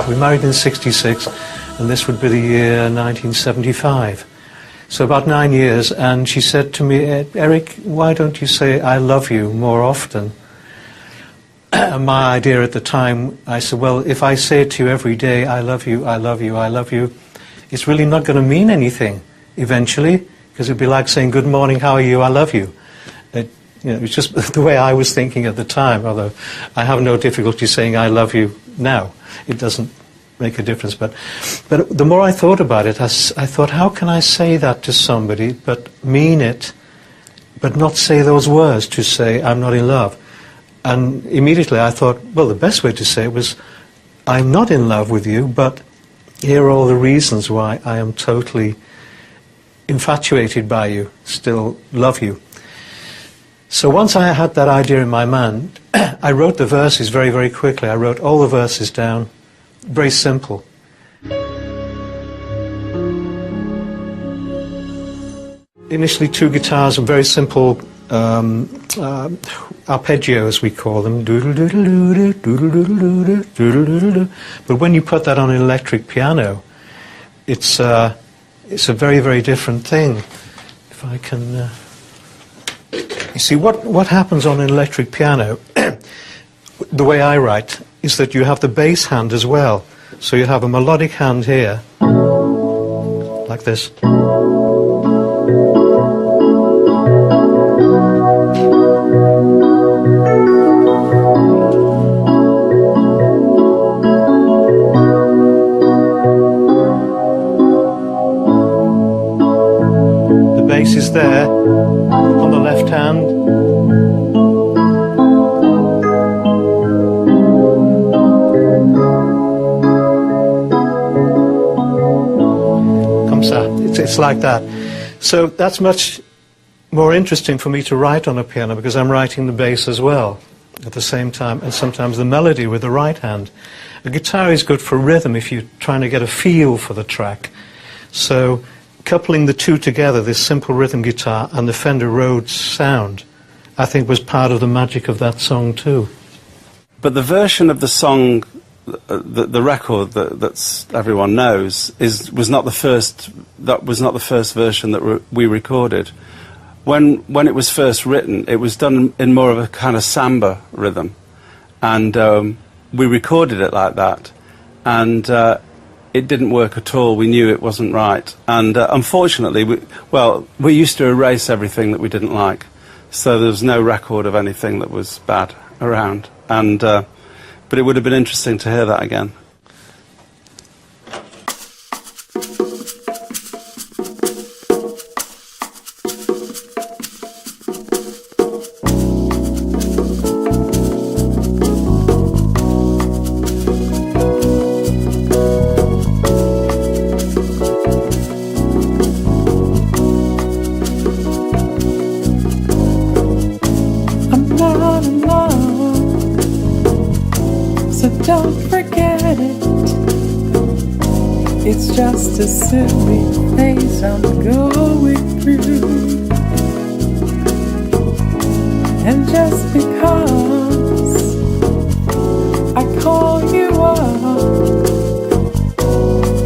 We married in 66, and this would be the year 1975. So about 9 years, and she said to me, Eric, why don't you say I love you more often? And my idea at the time, I said, well, if I say it to you every day, I love you, I love you, I love you, it's really not going to mean anything eventually, because it'd be like saying, good morning, how are you, I love you. It's just the way I was thinking at the time, although I have no difficulty saying I love you now. It doesn't make a difference. But the more I thought about it, I thought, how can I say that to somebody but mean it, but not say those words to say I'm not in love? And immediately I thought, well, the best way to say it was, I'm not in love with you, but here are all the reasons why I am totally infatuated by you, still love you. So once I had that idea in my mind, I wrote the verses very, very quickly. I wrote all the verses down, very simple. Initially 2 guitars and very simple arpeggios, we call them. But when you put that on an electric piano, it's a very, very different thing. If I can... You see, what happens on an electric piano, the way I write, is that you have the bass hand as well. So you have a melodic hand here, like this. The bass is there on the left hand. It's like that. So that's much more interesting for me to write on a piano, because I'm writing the bass as well at the same time, and sometimes the melody with the right hand. A guitar is good for rhythm if you're trying to get a feel for the track. So coupling the two together, this simple rhythm guitar and the Fender Rhodes sound, I think was part of the magic of that song too. But the version of the song, the record that everyone knows, was not the first. That was not the first version that we recorded. When it was first written, it was done in more of a kind of samba rhythm, and we recorded it like that, and it didn't work at all. We knew it wasn't right, and unfortunately, we used to erase everything that we didn't like, so there was no record of anything that was bad around, and. But it would have been interesting to hear that again. Don't forget it. It's just a silly phase I'm going through. And just because I call you up,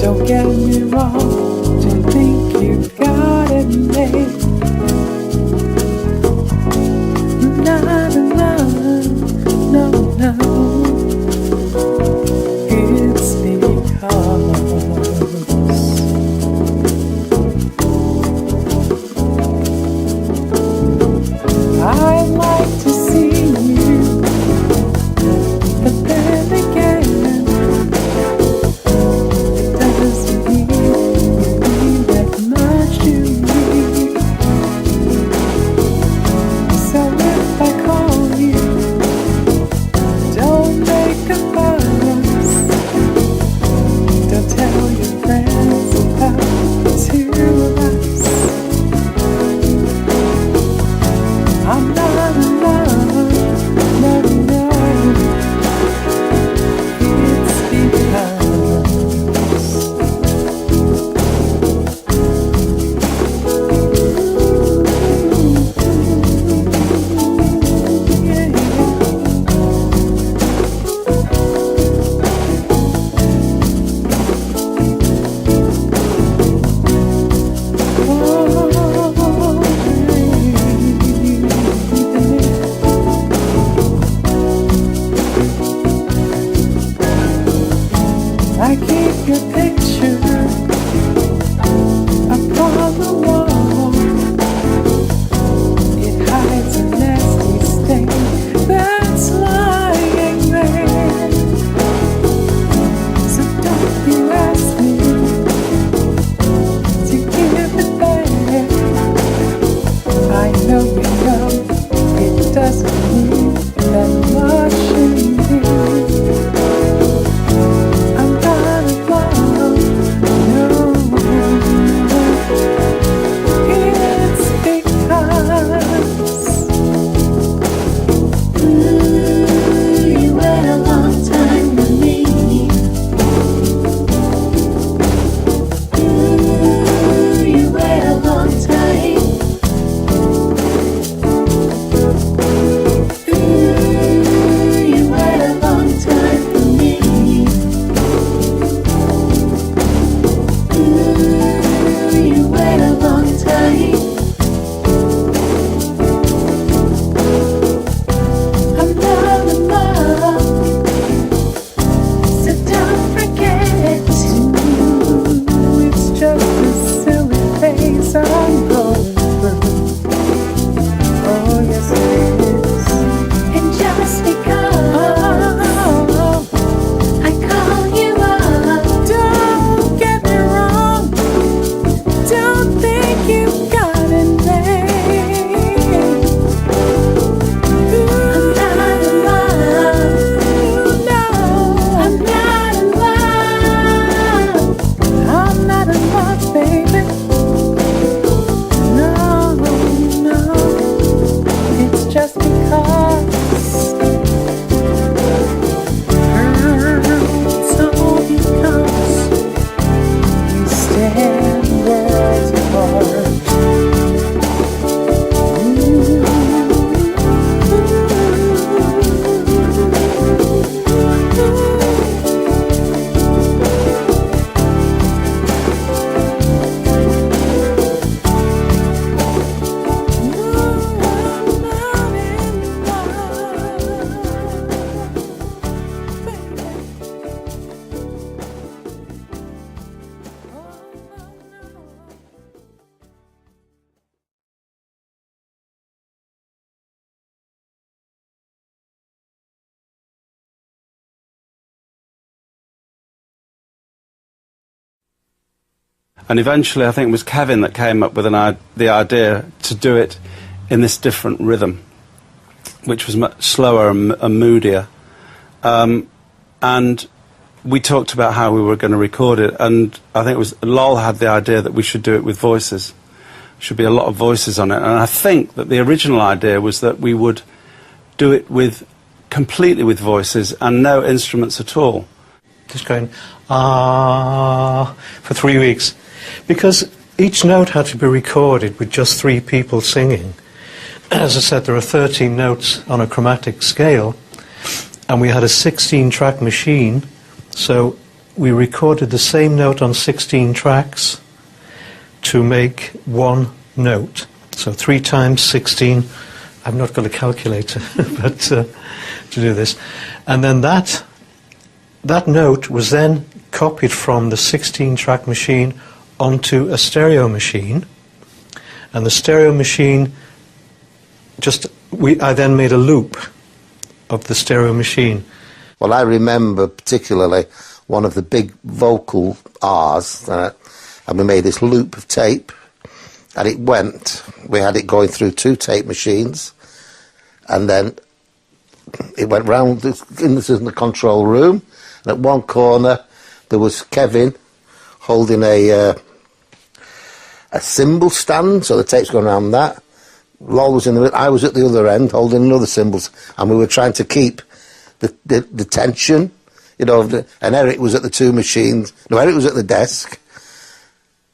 don't get me wrong, don't think you've got it made. Not enough, no, no. It's because I'd like to see you, but then again, it doesn't mean that much to me. You wait a long time. I'm not in love, so don't forget to. It's just a silly phase I'm going through. Oh, yes, it is. And just because I call you up, Don't get me wrong. Don't think you've got a name. I'm not in love. No, I'm not in love. I'm not in love, baby. No, no. It's just because. It's all because we stand worlds apart. And eventually, I think it was Kevin that came up with the idea to do it in this different rhythm, which was much slower and moodier. And we talked about how we were going to record it, and I think it was Lol had the idea that we should do it with voices. There should be a lot of voices on it. And I think that the original idea was that we would do it completely with voices and no instruments at all. Just going, for 3 weeks. Because each note had to be recorded with just 3 people singing. As I said, there are 13 notes on a chromatic scale, and we had a 16-track machine, so we recorded the same note on 16 tracks to make one note. So 3 times 16, I've not got a calculator, but to do this. And then that note was then copied from the 16-track machine onto a stereo machine, and the stereo machine I then made a loop of the stereo machine. Well, I remember particularly one of the big vocal R's, and we made this loop of tape, and we had it going through 2 tape machines, and then it went round in the control room, and at one corner there was Kevin holding a cymbal stand, so the tape's going around that. Lol was in the middle, I was at the other end holding another cymbal, and we were trying to keep the tension, you know, and Eric was at the 2 machines. No, Eric was at the desk.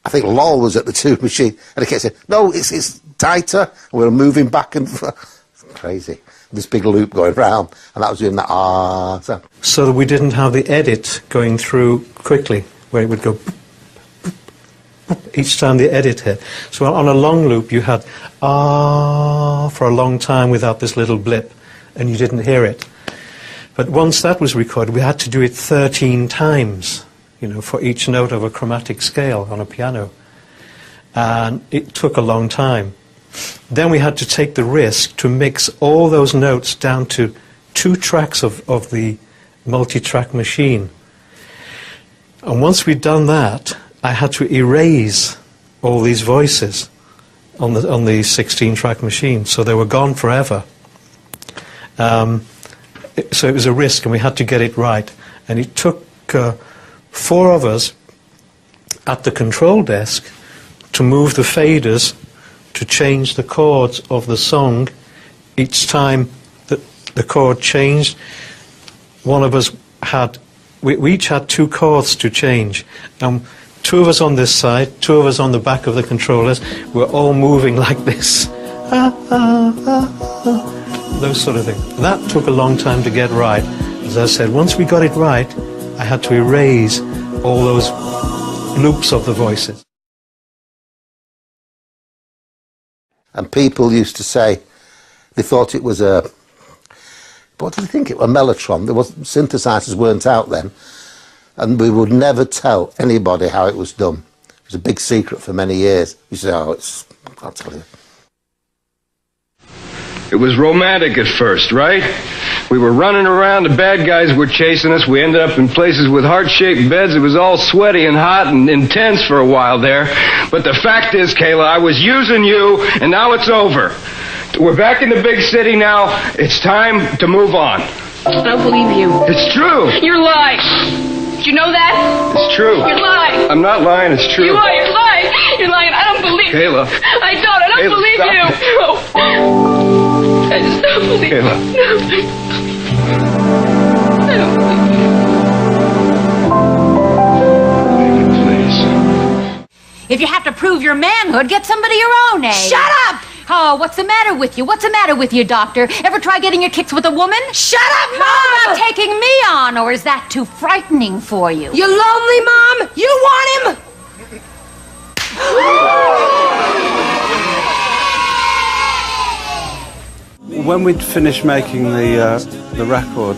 I think Lol was at the 2 machine, and he kept saying, no, it's tighter, and we were moving back and forth. Crazy. This big loop going round, and that was doing that sound. So that we didn't have the edit going through quickly, where it would go boop, boop, boop, each time the edit hit. So on a long loop you had for a long time without this little blip, and you didn't hear it. But once that was recorded, we had to do it 13 times, you know, for each note of a chromatic scale on a piano. And it took a long time. Then we had to take the risk to mix all those notes down to 2 tracks of the multi-track machine. And once we'd done that, I had to erase all these voices on the 16-track machine, so they were gone forever. So it was a risk, and we had to get it right. And it took 4 of us at the control desk to move the faders to change the chords of the song each time that the chord changed. One of us we each had 2 chords to change, and 2 of us on this side, 2 of us on the back of the controllers, were all moving like this. Those sort of things. That took a long time to get right. As I said, once we got it right, I had to erase all those loops of the voices. And people used to say they thought it was a, what did they think it was? A mellotron. There was, synthesizers weren't out then, and we would never tell anybody how it was done. It was a big secret for many years. We said, oh, it's, I'll tell you. It was romantic at first, right? We were running around, the bad guys were chasing us, we ended up in places with heart-shaped beds. It was all sweaty and hot and intense for a while there. But the fact is, Kayla, I was using you, and now it's over. We're back in the big city now. It's time to move on. I don't believe you. It's true. You're lying. Did you know that? It's true. You're lying. I'm not lying, it's true. You are. You're lying. You're lying. I don't believe you. Kayla. I don't Kayla, believe stop you. it. No. I just don't believe you. Kayla. No. I don't believe you. Please. If you have to prove your manhood, get somebody your own age. Shut up! Oh, what's the matter with you? What's the matter with you, doctor? Ever try getting your kicks with a woman? Shut up, How Mom! about taking me on, or is that too frightening for you? You lonely, Mom? You want him? When we'd finished making the record,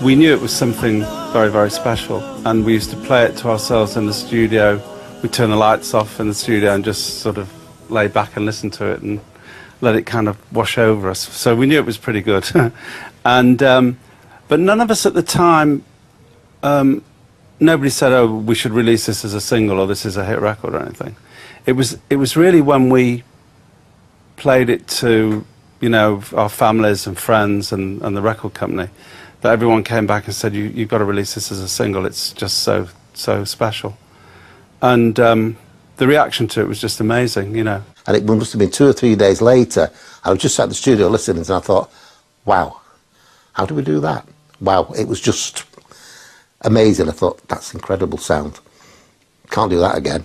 we knew it was something very, very special, and we used to play it to ourselves in the studio. We'd turn the lights off in the studio and just sort of lay back and listen to it and let it kind of wash over us. So we knew it was pretty good. And but none of us at the time, nobody said, oh, we should release this as a single or this is a hit record or anything. It was really when we played it to, you know, our families and friends and the record company that everyone came back and said, you've got to release this as a single. It's just so special. And the reaction to it was just amazing, you know. And it must have been 2 or 3 days later, I was just at the studio listening, and I thought, wow, how do we do that? Wow, it was just amazing. I thought, that's incredible sound. Can't do that again.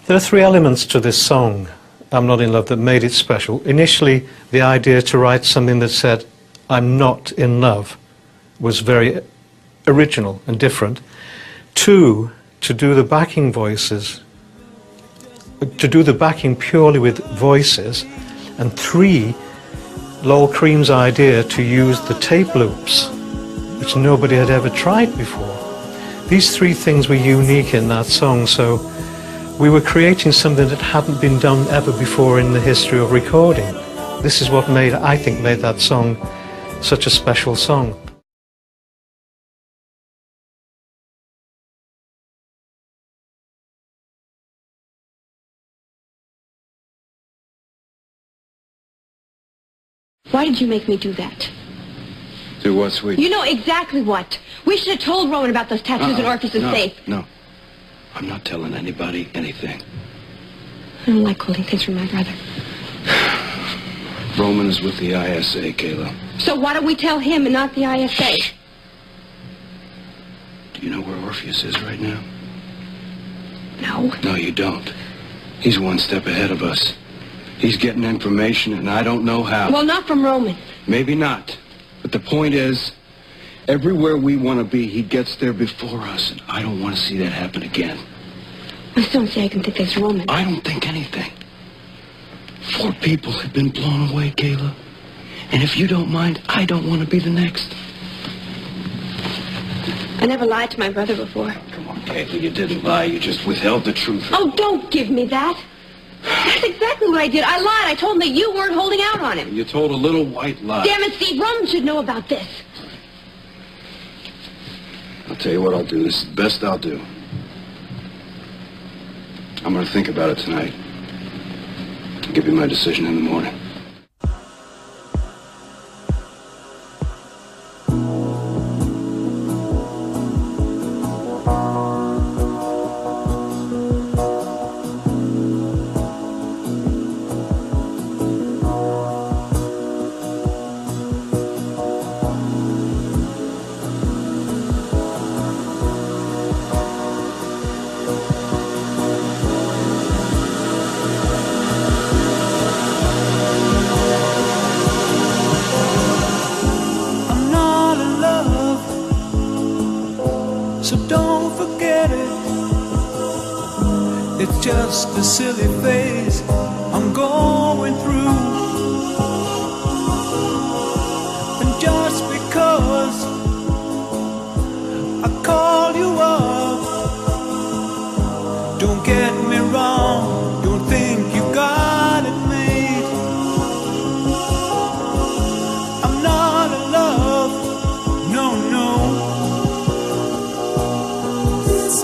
There are 3 elements to this song, I'm Not in Love, that made it special. Initially, the idea to write something that said, I'm not in love, was very original and different. 2, to do the backing voices, to do the backing purely with voices. And 3, Lol Cream's idea to use the tape loops, which nobody had ever tried before. These 3 things were unique in that song, so we were creating something that hadn't been done ever before in the history of recording. This is what I think made that song such a special song. Why did you make me do that? Do what, sweet? You know exactly what. We should have told Rowan about those tattoos in Orpheus' safe. No. I'm not telling anybody anything. I don't like holding things from my brother. Roman is with the ISA, Kayla. So why don't we tell him and not the ISA? Do you know where Orpheus is right now? No. No, you don't. He's one step ahead of us. He's getting information, and I don't know how. Well, not from Roman. Maybe not. But the point is, everywhere we want to be, he gets there before us, and I don't want to see that happen again. I still don't say I can think that's Roman. I don't think anything. 4 people have been blown away, Kayla. And if you don't mind, I don't want to be the next. I never lied to my brother before. Come on, Kayla, you didn't lie. You just withheld the truth. Oh, don't give me that. That's exactly what I did. I lied. I told him that you weren't holding out on him. You told a little white lie. Damn it, Steve. Roman should know about this. I'll tell you what I'll do. This is the best I'll do. I'm going to think about it tonight. I'll give you my decision in the morning. It's just a silly phase I'm going through. And just because I call you up, don't get me wrong, don't think you got it made. I'm not in love, no, no. It's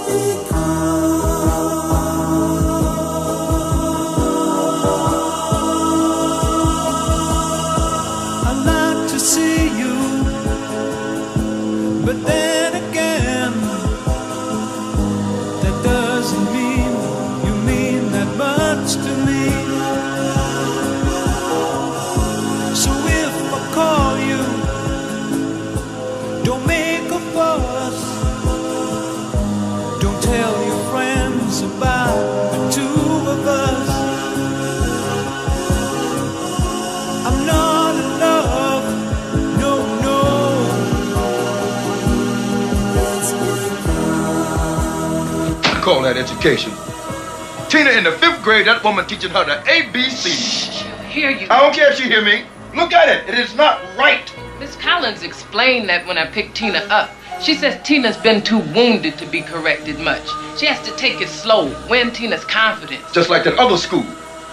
I like to see you, but then again, that doesn't mean you mean that much to me. So if I call you, don't make a fuss. Don't tell your friends about the two of us. I'm not in love, no, no. I call that education. Tina, in the 5th grade, that woman teaching her the ABC. She'll hear you. I don't care if she hear me. Look at it. It is not right. Miss Collins explained that when I picked Tina up. She says Tina's been too wounded to be corrected much. She has to take it slow, win Tina's confidence. Just like that other school.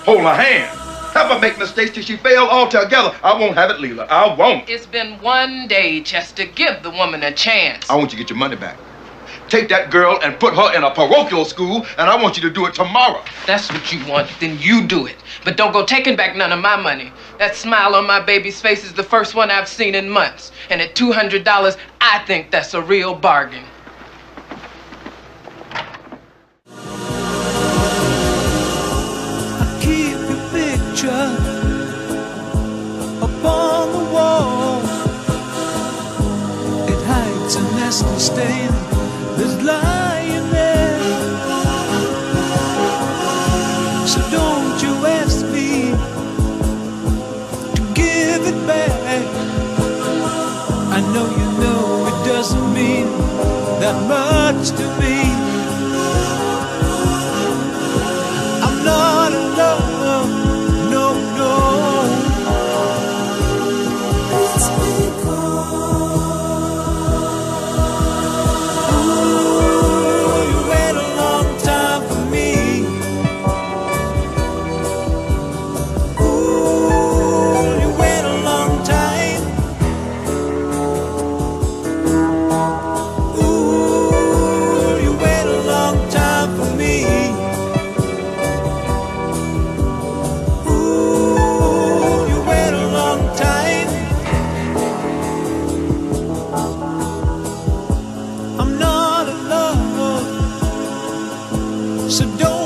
Hold her hand. Have her make mistakes till she fail altogether. I won't have it, Leela. I won't. It's been one day, Chester. Give the woman a chance. I want you to get your money back. Take that girl and put her in a parochial school, and I want you to do it tomorrow. That's what you want, then you do it. But don't go taking back none of my money. That smile on my baby's face is the first one I've seen in months. And at $200, I think that's a real bargain. I keep your picture upon the wall. It hides a nasty stain that's lying there. So don't you ask me to give it back. I know you know it doesn't mean that much to me. I'm not in love, no, no. It's ooh, you wait a long time for me. Ooh, you wait a long time. Ooh, you wait a long time for me. Ooh, you wait a long time. I'm not in love, so don't